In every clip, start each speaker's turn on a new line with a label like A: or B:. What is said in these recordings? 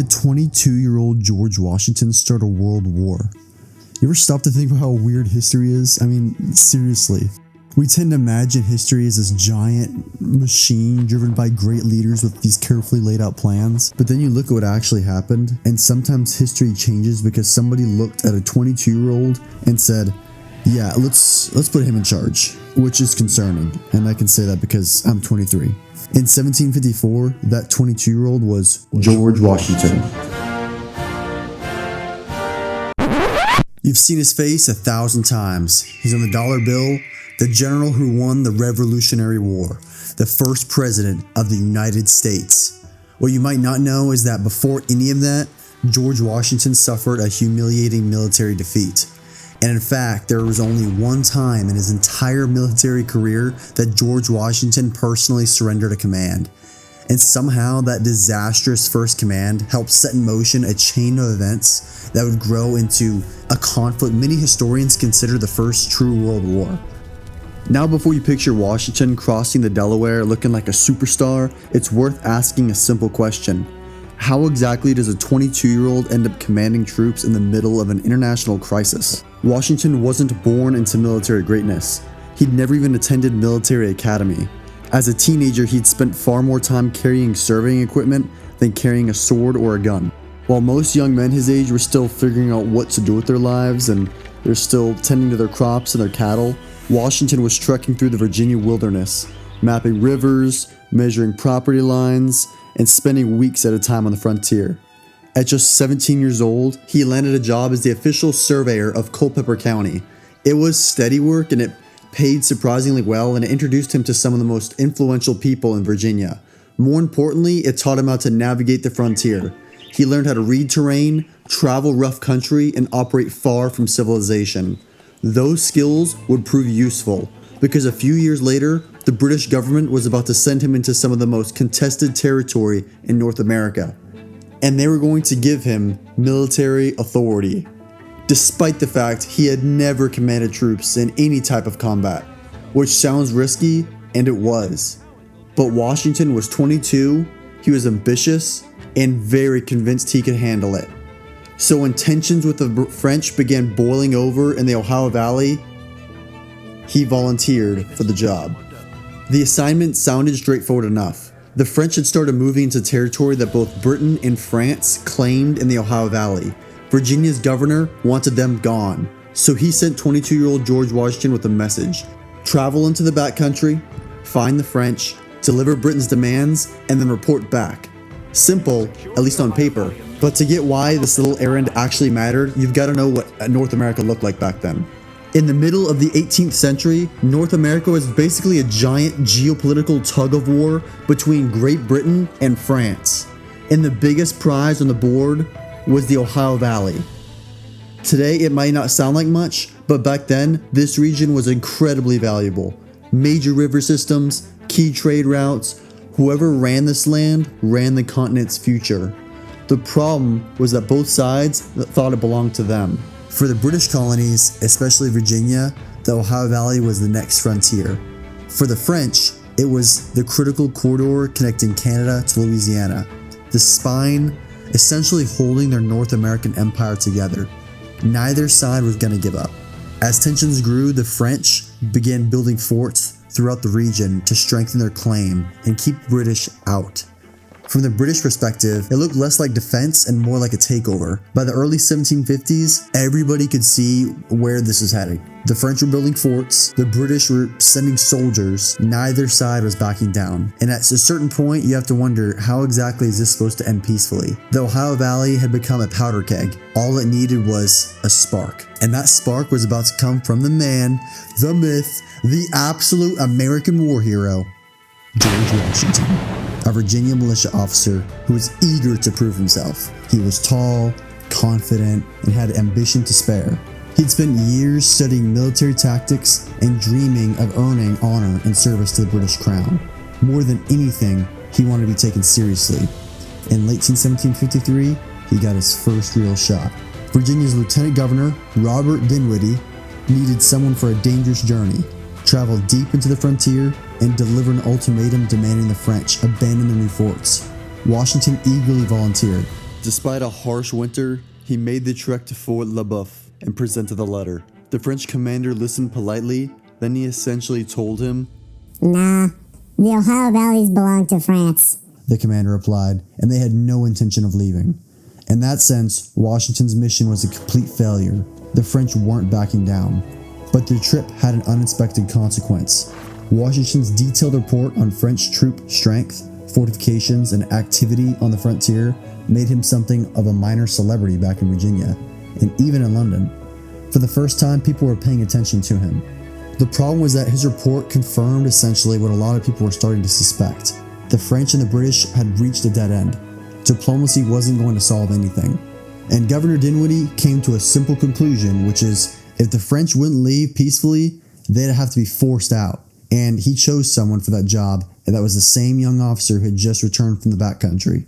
A: could 22-year-old George Washington start a world war? You ever stop to think about how weird history is? I mean, seriously. We tend to imagine history as this giant machine driven by great leaders with these carefully laid out plans. But then you look at what actually happened, and sometimes history changes because somebody looked at a 22-year-old and said, yeah, let's put him in charge, which is concerning. And I can say that because I'm 23. In 1754, that 22-year-old was George Washington. You've seen his face 1,000 times. He's on the dollar bill, the general who won the Revolutionary War, the first president of the United States. What you might not know is that before any of that, George Washington suffered a humiliating military defeat. And in fact, there was only one time in his entire military career that George Washington personally surrendered a command. And somehow that disastrous first command helped set in motion a chain of events that would grow into a conflict many historians consider the first true world war. Now, before you picture Washington crossing the Delaware looking like a superstar, it's worth asking a simple question. How exactly does a 22-year-old end up commanding troops in the middle of an international crisis? Washington wasn't born into military greatness. He'd never even attended military academy. As a teenager, he'd spent far more time carrying serving equipment than carrying a sword or a gun. While most young men his age were still figuring out what to do with their lives and they're still tending to their crops and their cattle, Washington was trekking through the Virginia wilderness, mapping rivers, measuring property lines, and spending weeks at a time on the frontier. At just 17 years old, he landed a job as the official surveyor of Culpeper County. It was steady work and it paid surprisingly well, and it introduced him to some of the most influential people in Virginia. More importantly, it taught him how to navigate the frontier. He learned how to read terrain, travel rough country, and operate far from civilization. Those skills would prove useful, because a few years later, the British government was about to send him into some of the most contested territory in North America. And they were going to give him military authority, despite the fact he had never commanded troops in any type of combat, which sounds risky, and it was. But Washington was 22, he was ambitious, and very convinced he could handle it. So when tensions with the French began boiling over in the Ohio Valley, he volunteered for the job. The assignment sounded straightforward enough. The French had started moving into territory that both Britain and France claimed in the Ohio Valley. Virginia's governor wanted them gone, so he sent 22-year-old George Washington with a message. Travel into the backcountry, find the French, deliver Britain's demands, and then report back. Simple, at least on paper. But to get why this little errand actually mattered, you've got to know what North America looked like back then. In the middle of the 18th century, North America was basically a giant geopolitical tug-of-war between Great Britain and France. And the biggest prize on the board was the Ohio Valley. Today, it might not sound like much, but back then, this region was incredibly valuable. Major river systems, key trade routes, whoever ran this land ran the continent's future. The problem was that both sides thought it belonged to them. For the British colonies, especially Virginia, the Ohio Valley was the next frontier. For the French, it was the critical corridor connecting Canada to Louisiana, the spine essentially holding their North American empire together. Neither side was going to give up. As tensions grew, the French began building forts throughout the region to strengthen their claim and keep the British out. From the British perspective, it looked less like defense and more like a takeover. By the early 1750s, everybody could see where this was heading. The French were building forts, the British were sending soldiers, neither side was backing down. And at a certain point, you have to wonder, how exactly is this supposed to end peacefully? The Ohio Valley had become a powder keg. All it needed was a spark. And that spark was about to come from the man, the myth, the absolute American war hero, George Washington. A Virginia militia officer who was eager to prove himself. He was tall, confident, and had ambition to spare. He'd spent years studying military tactics and dreaming of earning honor and service to the British crown. More than anything, he wanted to be taken seriously. In late 1753, he got his first real shot. Virginia's Lieutenant Governor, Robert Dinwiddie, needed someone for a dangerous journey, travel deep into the frontier, and deliver an ultimatum demanding the French abandon their new forts. Washington eagerly volunteered. Despite a harsh winter, he made the trek to Fort Le Boeuf and presented the letter. The French commander listened politely, then he essentially told him,
B: "Nah, the Ohio valleys belong to France,"
A: the commander replied, and they had no intention of leaving. In that sense, Washington's mission was a complete failure. The French weren't backing down. But their trip had an unexpected consequence. Washington's detailed report on French troop strength, fortifications, and activity on the frontier made him something of a minor celebrity back in Virginia, and even in London. For the first time, people were paying attention to him. The problem was that his report confirmed essentially what a lot of people were starting to suspect. The French and the British had reached a dead end. Diplomacy wasn't going to solve anything. And Governor Dinwiddie came to a simple conclusion, which is if the French wouldn't leave peacefully, they'd have to be forced out. And he chose someone for that job, and that was the same young officer who had just returned from the backcountry.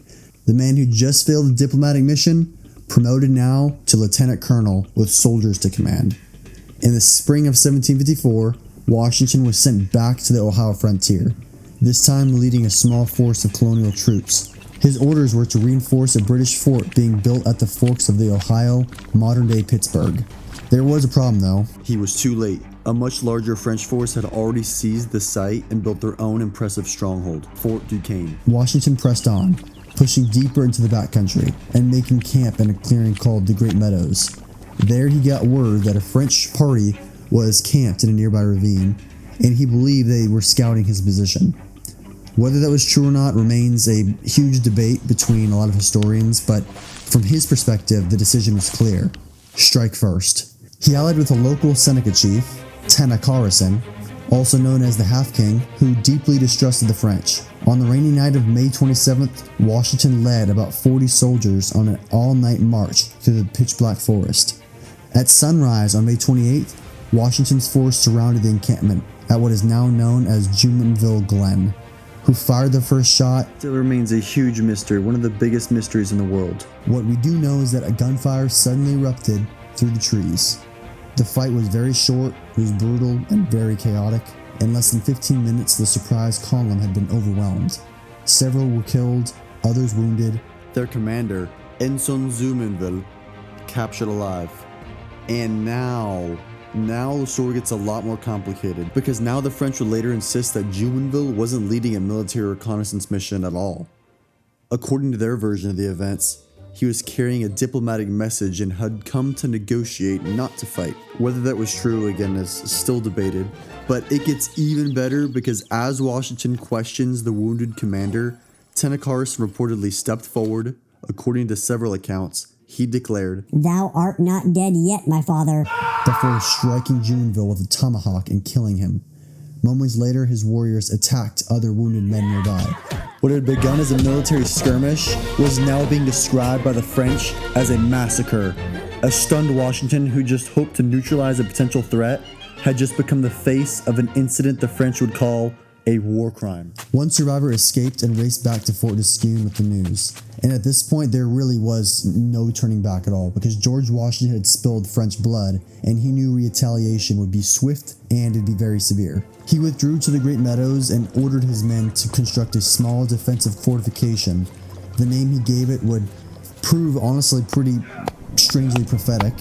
A: The man who just failed the diplomatic mission, promoted now to lieutenant colonel with soldiers to command. In the spring of 1754, Washington was sent back to the Ohio frontier, this time leading a small force of colonial troops. His orders were to reinforce a British fort being built at the forks of the Ohio, modern-day Pittsburgh. There was a problem though. He was too late. A much larger French force had already seized the site and built their own impressive stronghold, Fort Duquesne. Washington pressed on, pushing deeper into the backcountry and making camp in a clearing called the Great Meadows. There he got word that a French party was camped in a nearby ravine, and he believed they were scouting his position. Whether that was true or not remains a huge debate between a lot of historians, but from his perspective, the decision was clear. Strike first. He allied with a local Seneca chief, Tennecourson, also known as the Half King, who deeply distrusted the French. On the rainy night of May 27th, Washington led about 40 soldiers on an all-night march through the pitch-black forest. At sunrise on May 28th, Washington's force surrounded the encampment at what is now known as Jumonville Glen. Who fired the first shot still remains a huge mystery, one of the biggest mysteries in the world. What we do know is that a gunfire suddenly erupted through the trees. The fight was very short, it was brutal, and very chaotic. In less than 15 minutes, the surprise column had been overwhelmed. Several were killed, others wounded. Their commander, Ensign Jumonville, captured alive. And now the story gets a lot more complicated, because now the French would later insist that Jumonville wasn't leading a military reconnaissance mission at all. According to their version of the events, he was carrying a diplomatic message and had come to negotiate, not to fight. Whether that was true, again, is still debated, but it gets even better because as Washington questions the wounded commander, Tennecourson reportedly stepped forward. According to several accounts, he declared,
B: "Thou art not dead yet, my father,"
A: before striking Jumonville with a tomahawk and killing him. Moments later, his warriors attacked other wounded men nearby. What had begun as a military skirmish was now being described by the French as a massacre. A stunned Washington, who just hoped to neutralize a potential threat, had just become the face of an incident the French would call a war crime. One survivor escaped and raced back to Fort Duquesne with the news. And at this point, there really was no turning back at all, because George Washington had spilled French blood, and he knew retaliation would be swift and it'd be very severe. He withdrew to the Great Meadows and ordered his men to construct a small defensive fortification. The name he gave it would prove honestly pretty strangely prophetic: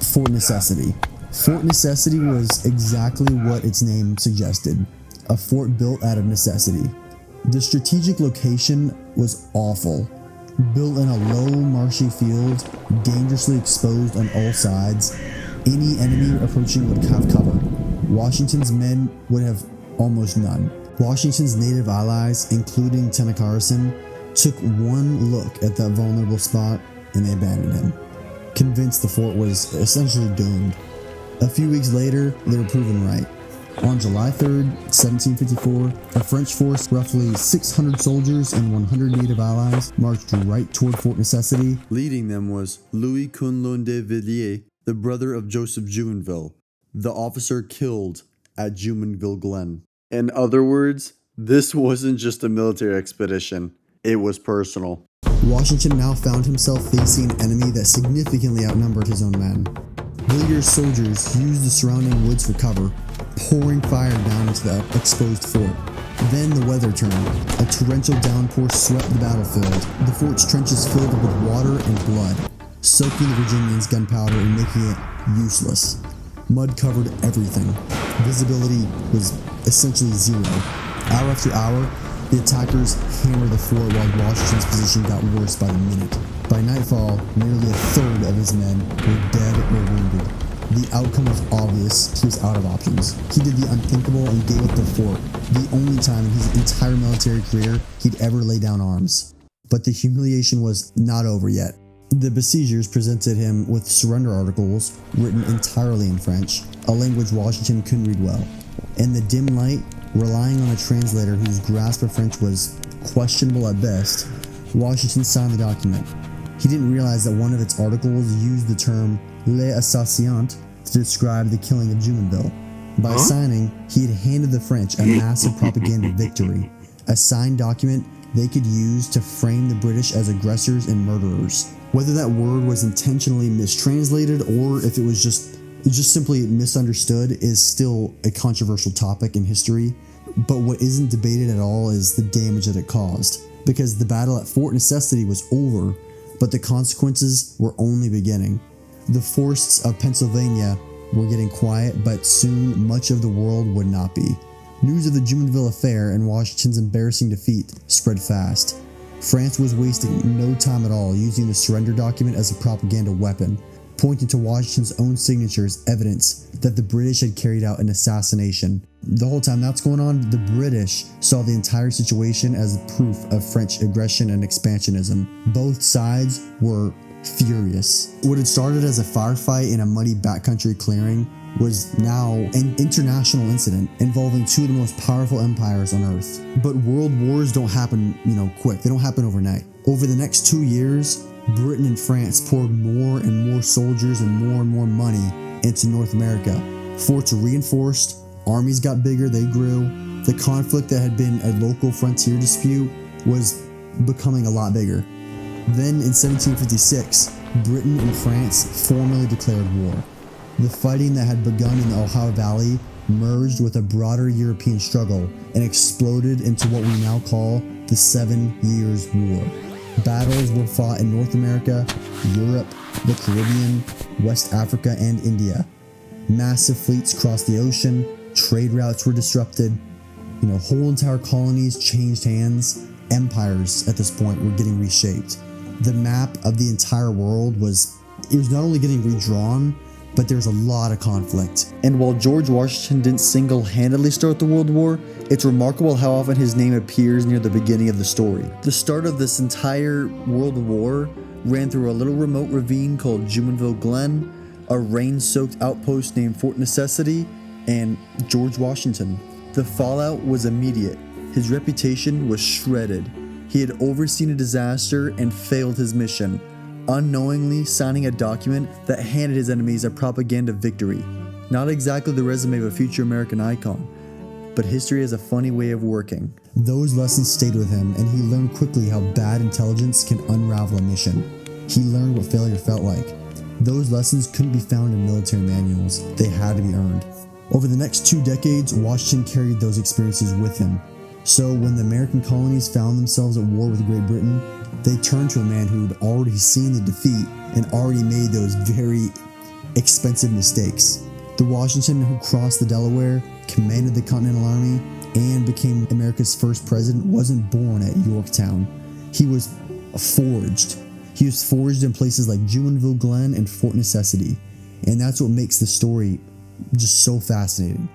A: Fort Necessity. Fort Necessity was exactly what its name suggested. A fort built out of necessity. The strategic location was awful. Built in a low, marshy field, dangerously exposed on all sides, any enemy approaching would have cover. Washington's men would have almost none. Washington's native allies, including Tennecourson, took one look at that vulnerable spot and they abandoned him, convinced the fort was essentially doomed. A few weeks later, they were proven right. On July 3rd, 1754, a French force, roughly 600 soldiers and 100 native allies, marched right toward Fort Necessity. Leading them was Louis Coulon de Jumonville, the brother of Joseph Jumonville, the officer killed at Jumonville Glen. In other words, this wasn't just a military expedition, it was personal. Washington now found himself facing an enemy that significantly outnumbered his own men. Villiers' soldiers used the surrounding woods for cover, pouring fire down into the exposed fort. Then the weather turned. A torrential downpour swept the battlefield. The fort's trenches filled with water and blood, soaking the Virginians' gunpowder and making it useless. Mud covered everything. Visibility was essentially zero. Hour after hour, the attackers hammered the fort while Washington's position got worse by the minute. By nightfall, nearly a third of his men were dead or wounded. The outcome was obvious. He was out of options. He did the unthinkable and gave up the fort, the only time in his entire military career he'd ever lay down arms. But the humiliation was not over yet. The besiegers presented him with surrender articles written entirely in French, a language Washington couldn't read well. In the dim light, relying on a translator whose grasp of French was questionable at best, Washington signed the document. He didn't realize that one of its articles used the term les assassins to describe the killing of Jumonville. By signing, he had handed the French a massive propaganda victory, a signed document they could use to frame the British as aggressors and murderers. Whether that word was intentionally mistranslated or if it was just simply misunderstood is still a controversial topic in history, but what isn't debated at all is the damage that it caused, because the battle at Fort Necessity was over, but the consequences were only beginning. The forests of Pennsylvania were getting quiet, but soon much of the world would not be. News of the Jumonville affair and Washington's embarrassing defeat spread fast. France was wasting no time at all using the surrender document as a propaganda weapon, pointing to Washington's own signature as evidence that the British had carried out an assassination. The whole time that's going on, the British saw the entire situation as proof of French aggression and expansionism. Both sides were furious. What had started as a firefight in a muddy backcountry clearing was now an international incident involving two of the most powerful empires on Earth. But world wars don't happen, quick. They don't happen overnight. Over the next 2 years, Britain and France poured more and more soldiers and more money into North America. Forts reinforced, armies got bigger, they grew. The conflict that had been a local frontier dispute was becoming a lot bigger. Then in 1756, Britain and France formally declared war. The fighting that had begun in the Ohio Valley merged with a broader European struggle and exploded into what we now call the 7 Years' War. Battles were fought in North America, Europe, the Caribbean, West Africa, and India. Massive fleets crossed the ocean, trade routes were disrupted, whole entire colonies changed hands. Empires at this point were getting reshaped. The map of the entire world was not only getting redrawn, but there's a lot of conflict. And while George Washington didn't single-handedly start the World War, it's remarkable how often his name appears near the beginning of the story. The start of this entire World War ran through a little remote ravine called Jumonville Glen, a rain-soaked outpost named Fort Necessity, and George Washington. The fallout was immediate. His reputation was shredded. He had overseen a disaster and failed his mission, unknowingly signing a document that handed his enemies a propaganda victory. Not exactly the resume of a future American icon, but history has a funny way of working. Those lessons stayed with him, and he learned quickly how bad intelligence can unravel a mission. He learned what failure felt like. Those lessons couldn't be found in military manuals. They had to be earned. Over the next 2 decades, Washington carried those experiences with him. So when the American colonies found themselves at war with Great Britain, they turned to a man who'd already seen the defeat and already made those very expensive mistakes. The Washington who crossed the Delaware, commanded the Continental Army, and became America's first president wasn't born at Yorktown. He was forged. He was forged in places like Jumonville Glen and Fort Necessity. And that's what makes the story just so fascinating.